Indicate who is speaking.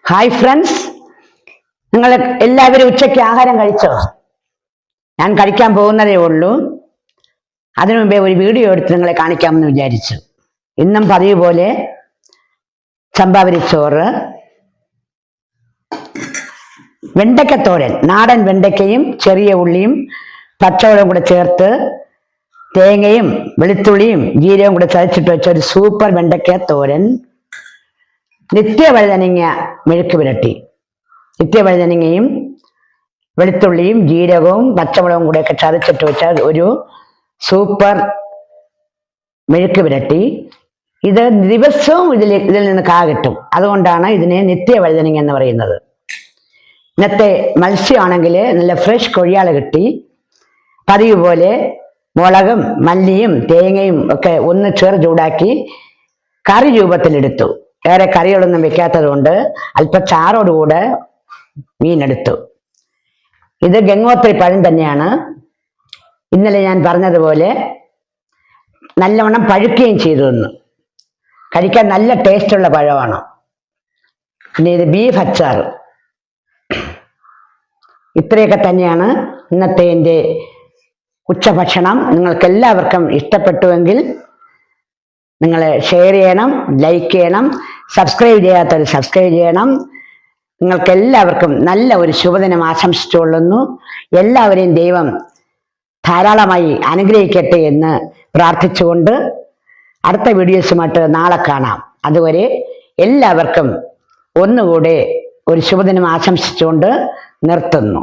Speaker 1: Hi friends, നിങ്ങൾ എല്ലാവരും ഉച്ചയ്ക്ക് ആഹാരം കഴിച്ചോ? ഞാൻ കഴിക്കാൻ പോകുന്നതേ ഉള്ളൂ. അതിനു മുമ്പേ ഒരു വീഡിയോ എടുത്ത് നിങ്ങളെ കാണിക്കാമെന്ന് വിചാരിച്ചു. ഇന്നും പതിവ് പോലെ ചമ്പാവരിച്ചോറ്, വെണ്ടയ്ക്കത്തോരൻ, നാടൻ വെണ്ടയ്ക്കയും ചെറിയ ഉള്ളിയും പച്ചമുളകും കൂടെ ചേർത്ത് തേങ്ങയും വെളുത്തുള്ളിയും ജീരകവും കൂടെ ചതച്ചിട്ട് വെച്ച ഒരു സൂപ്പർ വെണ്ടയ്ക്ക തോരൻ, നിത്യവഴുതനങ്ങ മെഴുക്ക് പുരട്ടി. നിത്യവഴുതനങ്ങയും വെളുത്തുള്ളിയും ജീരകവും പച്ചമുളകും കൂടെയൊക്കെ ചതച്ചിട്ട് വെച്ച ഒരു സൂപ്പർ മെഴുക്ക് പുരട്ടി. ഇത് ദിവസവും ഇതിൽ നിന്ന് കാ കിട്ടും. അതുകൊണ്ടാണ് ഇതിനെ നിത്യവഴുതനങ്ങ എന്ന് പറയുന്നത്. ഇന്നത്തെ മത്സ്യമാണെങ്കിൽ നല്ല ഫ്രഷ് കൊഴിയാള കിട്ടി. പതിവ് പോലെ മുളകും മല്ലിയും തേങ്ങയും ഒക്കെ ഒന്ന് ചൂടാക്കി കറി രൂപത്തിലെടുത്തു. വേറെ കറികളൊന്നും വെക്കാത്തത് കൊണ്ട് അല്പം ചാറോടുകൂടെ മീനെടുത്തു. ഇത് ഗംഗോത്രി പഴം തന്നെയാണ്. ഇന്നലെ ഞാൻ പറഞ്ഞതുപോലെ നല്ലവണ്ണം പഴുക്കുകയും ചെയ്തു തന്നു. കഴിക്കാൻ നല്ല ടേസ്റ്റുള്ള പഴമാണ്. പിന്നെ ഇത് ബീഫ് അച്ചാർ. ഇത്രയൊക്കെ തന്നെയാണ് ഇന്നത്തെ എൻ്റെ ഉച്ചഭക്ഷണം. നിങ്ങൾക്ക് എല്ലാവർക്കും ഇഷ്ടപ്പെട്ടുവെങ്കിൽ നിങ്ങൾ ഷെയർ ചെയ്യണം, ലൈക്ക് ചെയ്യണം, സബ്സ്ക്രൈബ് ചെയ്യാത്തവർ സബ്സ്ക്രൈബ് ചെയ്യണം. നിങ്ങൾക്ക് എല്ലാവർക്കും നല്ല ഒരു ശുഭദിനം ആശംസിച്ചുകൊള്ളുന്നു. എല്ലാവരെയും ദൈവം ധാരാളമായി അനുഗ്രഹിക്കട്ടെ എന്ന് പ്രാർത്ഥിച്ചുകൊണ്ട് അടുത്ത വീഡിയോസുമായിട്ട് നാളെ കാണാം. അതുവരെ എല്ലാവർക്കും ഒന്നുകൂടെ ഒരു ശുഭദിനം ആശംസിച്ചുകൊണ്ട് നിർത്തുന്നു.